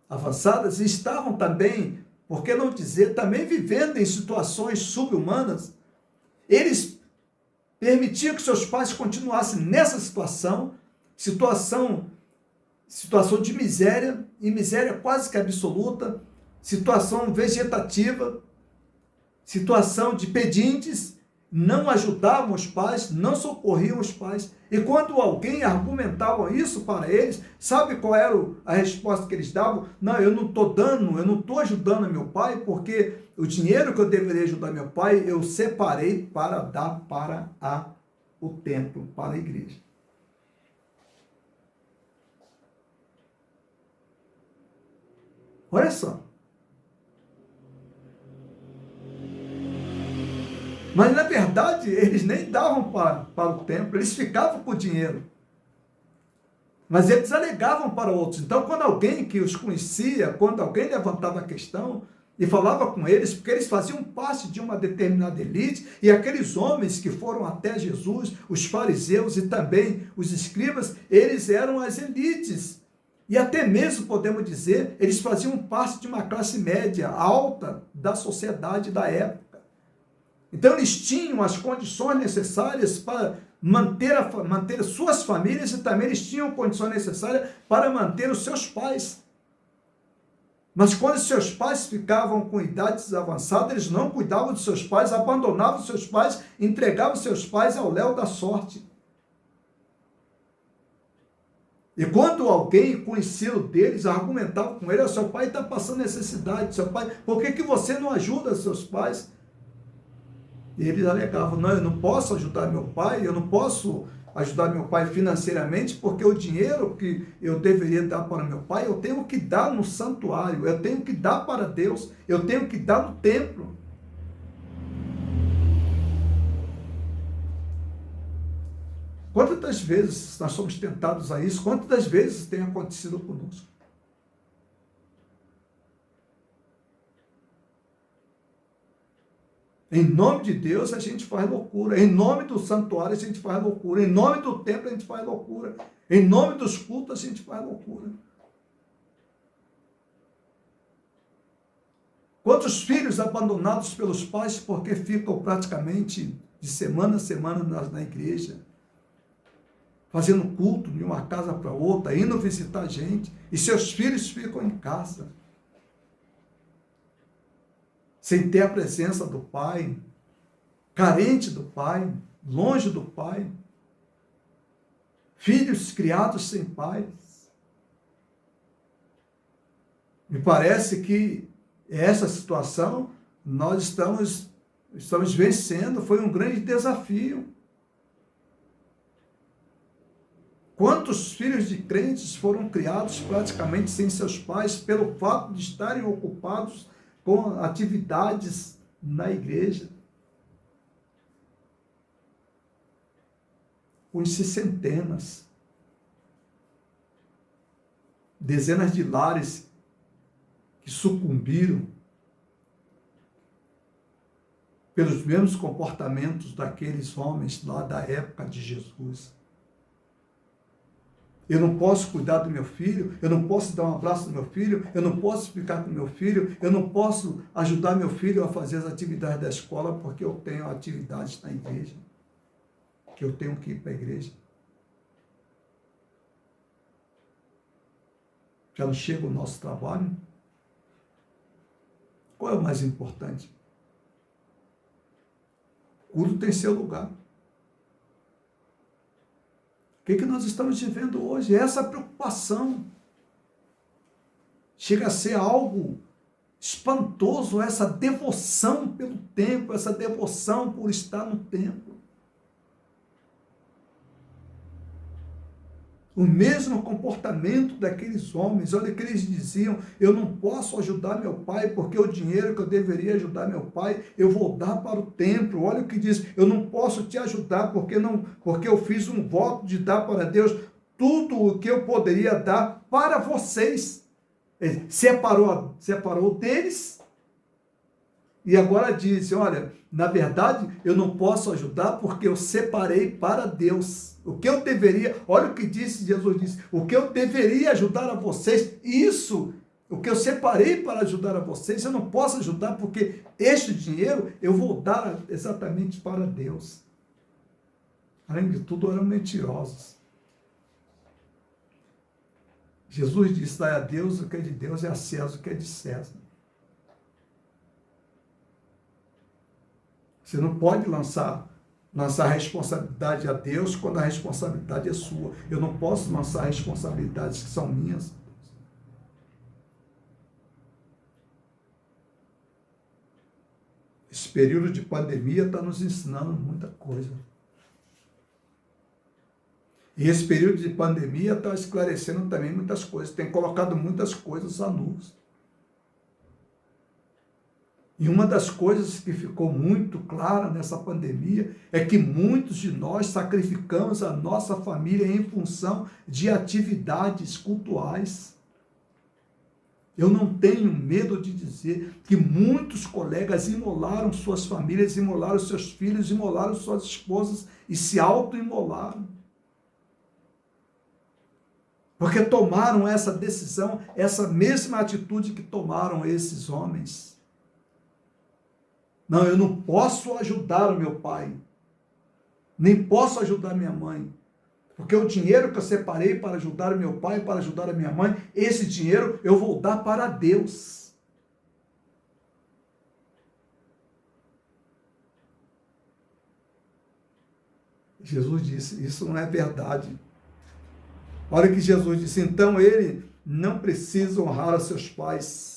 avançadas, e estavam também, por que não dizer, também vivendo em situações subhumanas, eles permitiam que seus pais continuassem nessa situação de miséria, e miséria quase que absoluta, situação vegetativa, situação de pedintes, não ajudavam os pais, não socorriam os pais. E quando alguém argumentava isso para eles, sabe qual era a resposta que eles davam? Não, eu não estou ajudando meu pai, porque o dinheiro que eu deveria ajudar meu pai, eu separei para dar para o templo, para a igreja. Olha só. Mas, na verdade, eles nem davam para o templo, eles ficavam com o dinheiro. Mas eles alegavam para outros. Então, quando alguém que os conhecia, quando alguém levantava a questão e falava com eles, porque eles faziam parte de uma determinada elite, e aqueles homens que foram até Jesus, os fariseus e também os escribas, eles eram as elites. E até mesmo, podemos dizer, eles faziam parte de uma classe média alta da sociedade da época. Então, eles tinham as condições necessárias para manter suas famílias, e também eles tinham condições necessárias para manter os seus pais. Mas quando seus pais ficavam com idades avançadas, eles não cuidavam dos seus pais, abandonavam seus pais, entregavam seus pais ao léu da sorte. E quando alguém conhecido deles argumentava com ele, o seu pai está passando necessidade, seu pai, por que você não ajuda seus pais? E eles alegavam, não, eu não posso ajudar meu pai, eu não posso ajudar meu pai financeiramente, porque o dinheiro que eu deveria dar para meu pai, eu tenho que dar no santuário, eu tenho que dar para Deus, eu tenho que dar no templo. Quantas das vezes nós somos tentados a isso? Quantas das vezes tem acontecido conosco? Em nome de Deus a gente faz loucura. Em nome do santuário a gente faz loucura. Em nome do templo a gente faz loucura. Em nome dos cultos a gente faz loucura. Quantos filhos abandonados pelos pais porque ficam praticamente de semana a semana na igreja, fazendo culto de uma casa para outra, indo visitar a gente, e seus filhos ficam em casa, sem ter a presença do pai, carente do pai, longe do pai, filhos criados sem pais. Me parece que essa situação nós estamos vencendo, foi um grande desafio. Quantos filhos de crentes foram criados praticamente sem seus pais pelo fato de estarem ocupados com atividades na igreja? Conheci centenas, dezenas de lares que sucumbiram pelos mesmos comportamentos daqueles homens lá da época de Jesus. Eu não posso cuidar do meu filho, eu não posso dar um abraço no meu filho, eu não posso ficar com meu filho, eu não posso ajudar meu filho a fazer as atividades da escola porque eu tenho atividades na igreja, que eu tenho que ir para a igreja. Já não chega o nosso trabalho? Qual é o mais importante? O culto tem seu lugar. O que nós estamos vivendo hoje? Essa preocupação. Chega a ser algo espantoso, essa devoção pelo templo, essa devoção por estar no templo. O mesmo comportamento daqueles homens. Olha o que eles diziam: eu não posso ajudar meu pai, porque o dinheiro que eu deveria ajudar meu pai, eu vou dar para o templo. Olha o que diz: eu não posso te ajudar, porque eu fiz um voto de dar para Deus tudo o que eu poderia dar para vocês. Ele separou deles, e agora diz: olha, na verdade, eu não posso ajudar porque eu separei para Deus. O que eu deveria, olha o que disse, Jesus disse: o que eu deveria ajudar a vocês, isso, o que eu separei para ajudar a vocês, eu não posso ajudar porque este dinheiro eu vou dar exatamente para Deus. Além de tudo, eram mentirosos. Jesus disse: dai a Deus o que é de Deus e a César o que é de César. Você não pode lançar a responsabilidade a Deus quando a responsabilidade é sua. Eu não posso lançar responsabilidades que são minhas. Esse período de pandemia está nos ensinando muita coisa. E esse período de pandemia está esclarecendo também muitas coisas. Tem colocado muitas coisas à luz. E uma das coisas que ficou muito clara nessa pandemia é que muitos de nós sacrificamos a nossa família em função de atividades cultuais. Eu não tenho medo de dizer que muitos colegas imolaram suas famílias, imolaram seus filhos, imolaram suas esposas e se auto-imolaram. Porque tomaram essa decisão, essa mesma atitude que tomaram esses homens. Não, eu não posso ajudar o meu pai, nem posso ajudar minha mãe, porque o dinheiro que eu separei para ajudar o meu pai, para ajudar a minha mãe, esse dinheiro eu vou dar para Deus. Jesus disse: isso não é verdade. Olha que Jesus disse: então ele não precisa honrar a seus pais.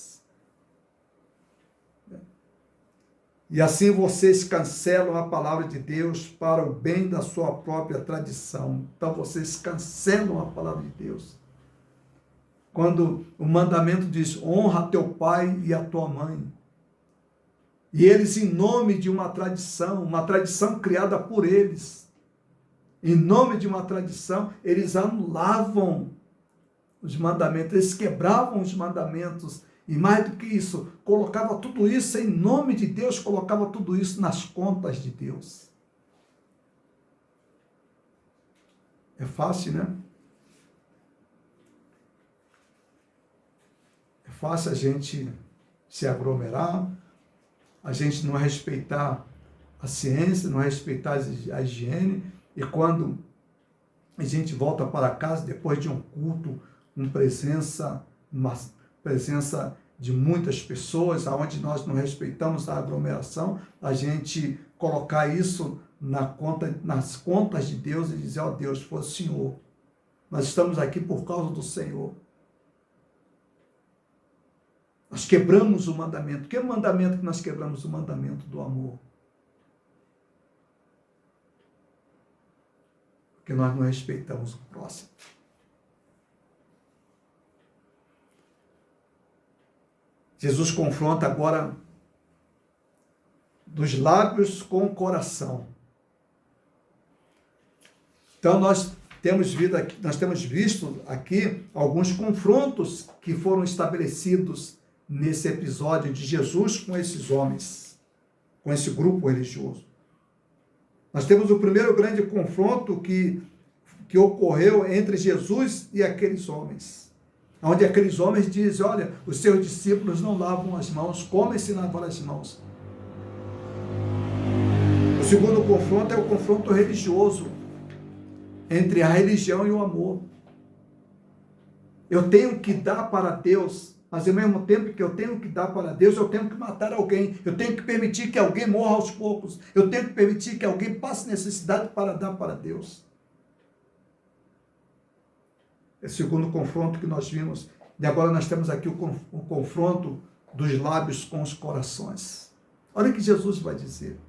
E assim vocês cancelam a palavra de Deus para o bem da sua própria tradição. Então vocês cancelam a palavra de Deus. Quando o mandamento diz: honra teu pai e a tua mãe. E eles, em nome de uma tradição criada por eles, em nome de uma tradição, eles anulavam os mandamentos, eles quebravam os mandamentos, e mais do que isso, colocava tudo isso em nome de Deus, colocava tudo isso nas contas de Deus. É fácil, né? É fácil a gente se aglomerar, a gente não respeitar a ciência, não respeitar a higiene, e quando a gente volta para casa depois de um culto, com presença de muitas pessoas, aonde nós não respeitamos a aglomeração, a gente colocar isso nas contas de Deus e dizer, ó Deus, foi o Senhor. Nós estamos aqui por causa do Senhor. Nós quebramos o mandamento. Que mandamento que nós quebramos? O mandamento do amor. Porque nós não respeitamos o próximo. Jesus confronta agora dos lábios com o coração. Então nós temos visto aqui alguns confrontos que foram estabelecidos nesse episódio de Jesus com esses homens, com esse grupo religioso. Nós temos o primeiro grande confronto que ocorreu entre Jesus e aqueles homens, onde aqueles homens dizem, olha, os seus discípulos não lavam as mãos, como se lavar as mãos? O segundo confronto é o confronto religioso, entre a religião e o amor. Eu tenho que dar para Deus, mas ao mesmo tempo que eu tenho que dar para Deus, eu tenho que matar alguém, eu tenho que permitir que alguém morra aos poucos, eu tenho que permitir que alguém passe necessidade para dar para Deus. Esse segundo confronto que nós vimos, e agora nós temos aqui o confronto dos lábios com os corações. Olha o que Jesus vai dizer.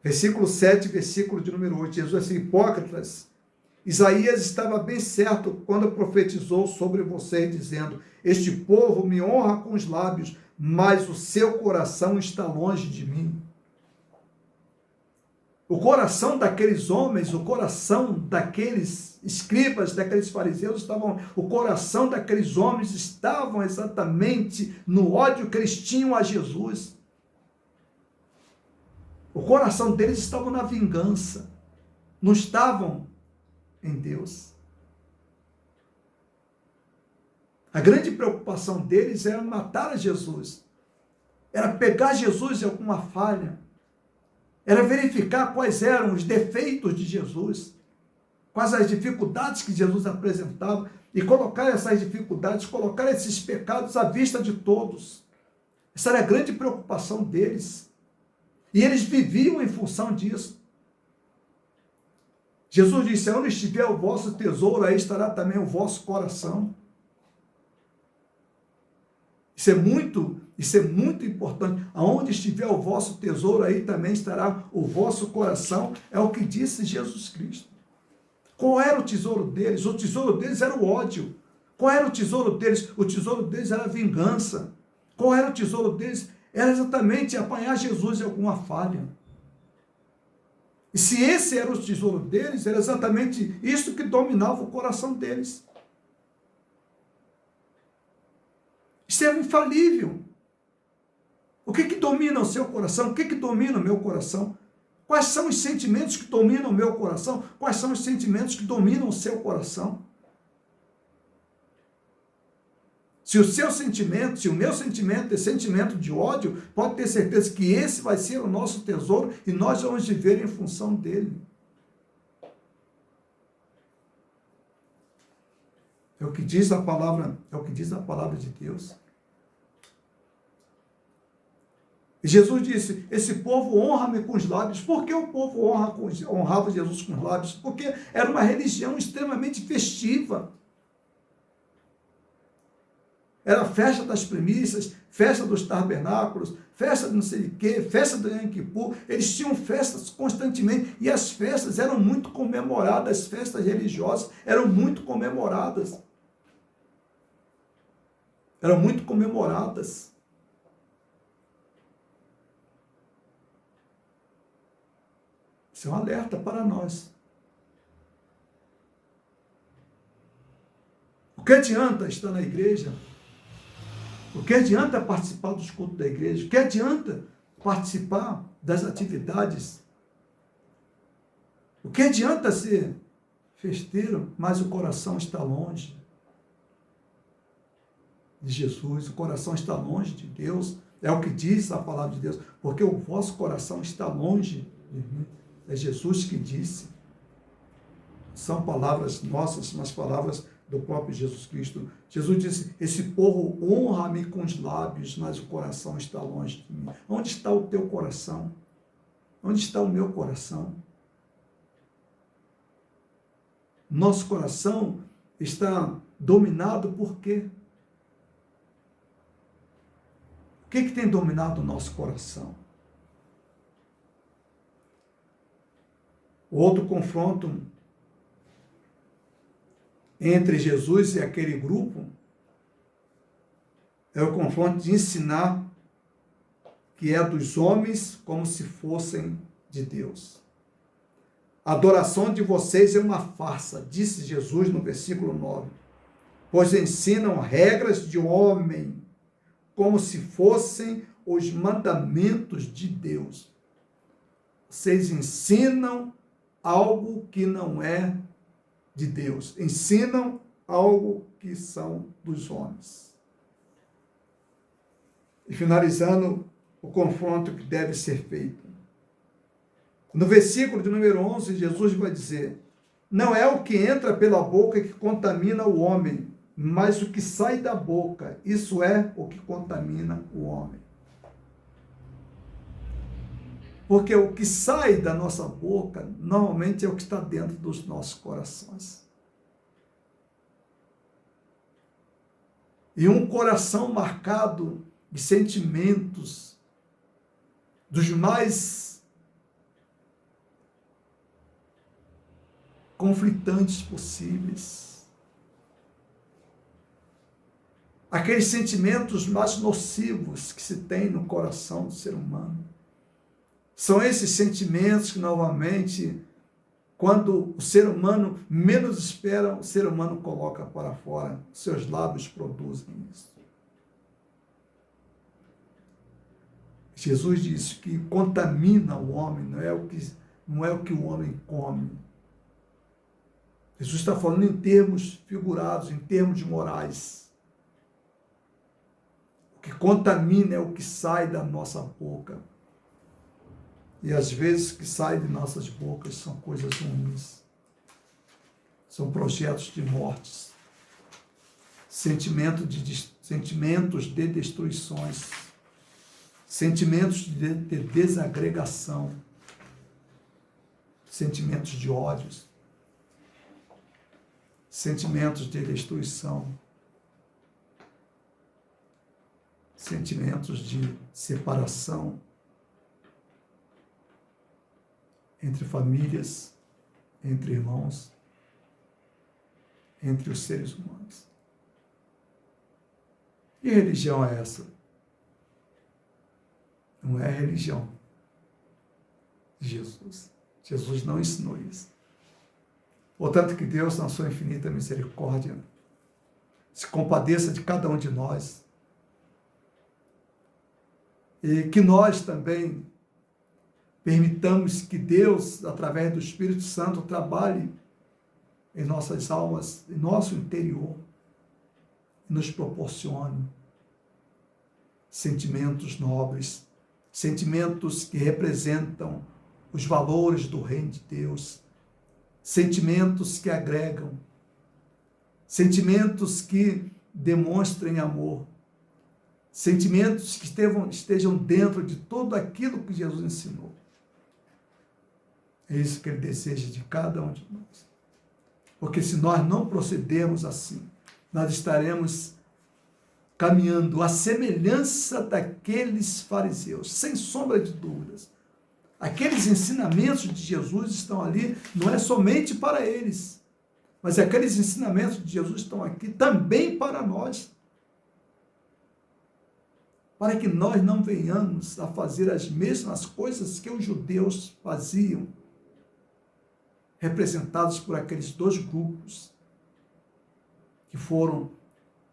Versículo 7, versículo de número 8. Jesus assim, hipócritas, Isaías estava bem certo quando profetizou sobre vocês, dizendo, este povo me honra com os lábios, mas o seu coração está longe de mim. O coração daqueles homens, o coração daqueles escribas, daqueles fariseus, o coração daqueles homens estavam exatamente no ódio que eles tinham a Jesus. O coração deles estava na vingança, não estavam em Deus. A grande preocupação deles era matar a Jesus, era pegar Jesus em alguma falha, era verificar quais eram os defeitos de Jesus, quais as dificuldades que Jesus apresentava, e colocar essas dificuldades, colocar esses pecados à vista de todos. Essa era a grande preocupação deles. E eles viviam em função disso. Jesus disse, onde estiver o vosso tesouro, aí estará também o vosso coração. Isso é muito importante. Aonde estiver o vosso tesouro, aí também estará o vosso coração. É o que disse Jesus Cristo. Qual era o tesouro deles? O tesouro deles era o ódio. Qual era o tesouro deles? O tesouro deles era a vingança. Qual era o tesouro deles? Era exatamente apanhar Jesus em alguma falha. E se esse era o tesouro deles, era exatamente isso que dominava o coração deles. Isso é infalível. O que domina o seu coração? O que domina o meu coração? Quais são os sentimentos que dominam o meu coração? Quais são os sentimentos que dominam o seu coração? Se o seu sentimento, se o meu sentimento é sentimento de ódio, pode ter certeza que esse vai ser o nosso tesouro e nós vamos viver em função dele. É o que diz a palavra de Deus. E Jesus disse, esse povo honra-me com os lábios. Por que o povo honrava Jesus com os lábios? Porque era uma religião extremamente festiva. Era a festa das primícias, festa dos tabernáculos, festa de não sei o quê, festa do Yom Kippur. Eles tinham festas constantemente e as festas eram muito comemoradas, as festas religiosas eram muito comemoradas. Eram muito comemoradas. Isso é um alerta para nós. O que adianta estar na igreja? O que adianta participar dos cultos da igreja? O que adianta participar das atividades? O que adianta ser festeiro, mas o coração está longe de Jesus, o coração está longe de Deus? É o que diz a palavra de Deus, porque o vosso coração está longe de mim. É Jesus que disse. São palavras nossas, mas palavras do próprio Jesus Cristo. Jesus disse: esse povo honra-me com os lábios, mas o coração está longe de mim. Onde está o teu coração? Onde está o meu coração? Nosso coração está dominado por quê? O que tem dominado o nosso coração? Outro confronto entre Jesus e aquele grupo é o confronto de ensinar que é dos homens como se fossem de Deus. A adoração de vocês é uma farsa, disse Jesus no versículo 9, pois ensinam regras de homem como se fossem os mandamentos de Deus. Vocês ensinam algo que não é de Deus. Ensinam algo que são dos homens. E finalizando o confronto que deve ser feito. No versículo de número 11, Jesus vai dizer: não é o que entra pela boca que contamina o homem, mas o que sai da boca, isso é o que contamina o homem. Porque o que sai da nossa boca, normalmente é o que está dentro dos nossos corações. E um coração marcado de sentimentos dos mais conflitantes possíveis. Aqueles sentimentos mais nocivos que se tem no coração do ser humano. São esses sentimentos que, novamente, quando o ser humano menos espera, o ser humano coloca para fora. Seus lábios produzem isso. Jesus disse que contamina o homem, não é o que o homem come. Jesus está falando em termos figurados, em termos morais. O que contamina é o que sai da nossa boca. E às vezes o que sai de nossas bocas são coisas ruins. São projetos de mortes. Sentimentos de destruições. Sentimentos de desagregação. Sentimentos de ódios. Sentimentos de destruição. Sentimentos de separação entre famílias, entre irmãos, entre os seres humanos. Que religião é essa? Não é a religião de Jesus. Jesus não ensinou isso. Portanto, que Deus, na sua infinita misericórdia, se compadeça de cada um de nós e que nós também permitamos que Deus, através do Espírito Santo, trabalhe em nossas almas, em nosso interior, e nos proporcione sentimentos nobres, sentimentos que representam os valores do Reino de Deus, sentimentos que agregam, sentimentos que demonstrem amor, sentimentos que estejam dentro de tudo aquilo que Jesus ensinou. É isso que Ele deseja de cada um de nós. Porque se nós não procedermos assim, nós estaremos caminhando à semelhança daqueles fariseus, sem sombra de dúvidas. Aqueles ensinamentos de Jesus estão ali, não é somente para eles, mas aqueles ensinamentos de Jesus estão aqui também para nós. Para que nós não venhamos a fazer as mesmas coisas que os judeus faziam. representados por aqueles dois grupos que foram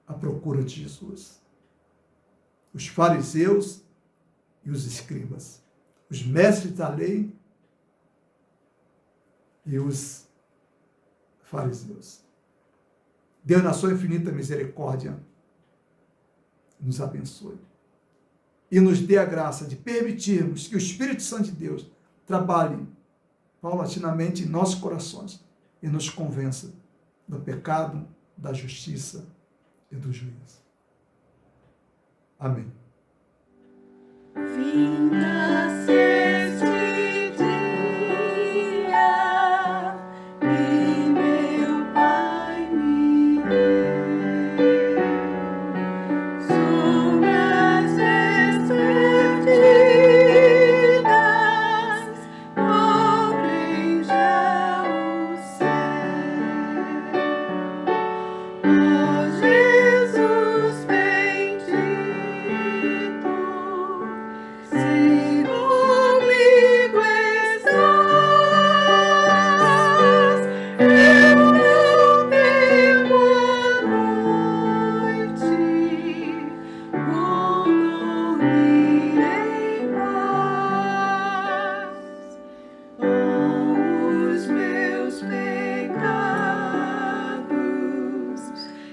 à procura de Jesus: os fariseus e os escribas, os mestres da lei e os fariseus. Deus, na sua infinita misericórdia, nos abençoe e nos dê a graça de permitirmos que o Espírito Santo de Deus trabalhe paulatinamente em nossos corações e nos convença do pecado, da justiça e do juízo. Amém. Vinda este dia que meu Pai me deu, sombras estendidas cobrem já o céu. Ó Jesus bendito, se comigo estás, eu não temo a noite, vou dormir em paz. Os meus pecados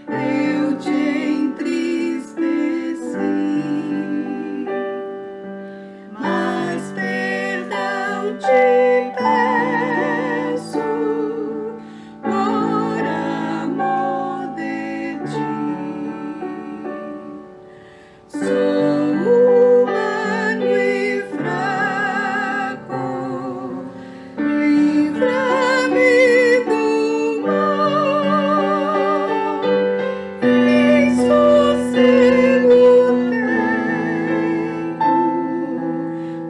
eu te entristeci, mas perdão te peço por amor de ti. Sou humano e fraco, livra-me do mal, em sossego tenho,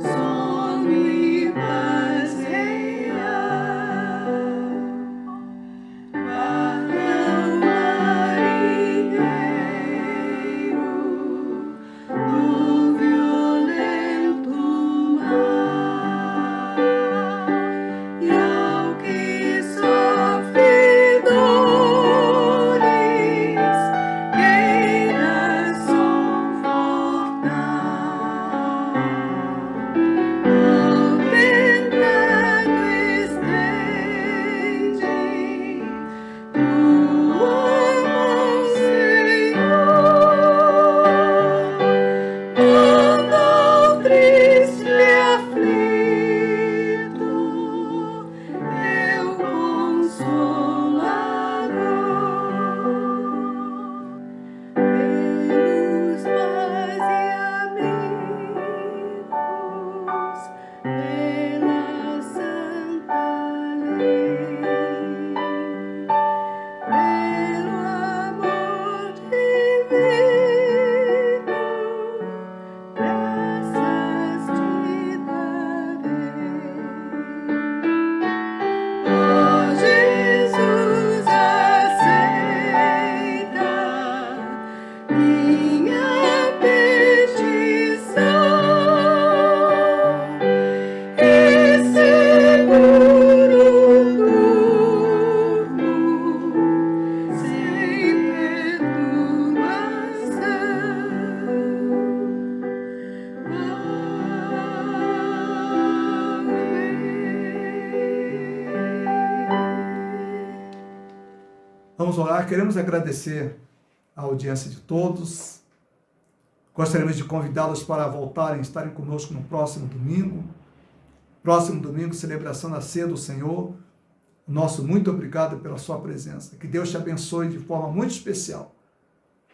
sono e paz real. Guarda o marinheiro do violento mar, e ao que sofre dores queira confortar. Ao tentado estende tua mão, Senhor, quando ao triste e aflito teu consolador, pelos pais e amigos, pela santa lei, pelo amor divino, graças te darei. Ó Jesus, aceita minha petição e seguro durmo sem perturbação. Vamos orar. Queremos agradecer a audiência de todos. Gostaríamos de convidá-los para voltarem, estarem conosco no próximo domingo. Próximo domingo, celebração da Ceia do Senhor. Nosso muito obrigado pela sua presença. Que Deus te abençoe de forma muito especial.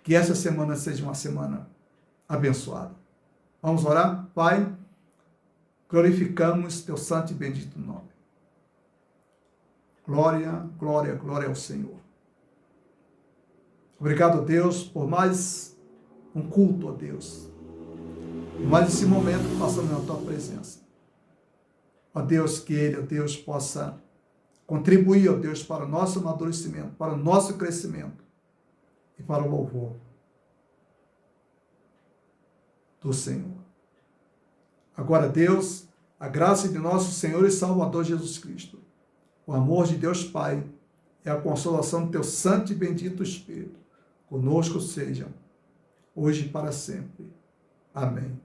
Que essa semana seja uma semana abençoada. Vamos orar? Pai, glorificamos teu santo e bendito nome. Glória, glória, glória ao Senhor. Obrigado, Deus, por mais um culto, ó Deus. Por mais esse momento que passamos na tua presença. Ó Deus, que ele, ó Deus, possa contribuir, ó Deus, para o nosso amadurecimento, para o nosso crescimento e para o louvor do Senhor. Agora, Deus, a graça de nosso Senhor e Salvador Jesus Cristo, O amor de Deus Pai e a consolação do teu santo e bendito Espírito conosco sejam, hoje e para sempre. Amém.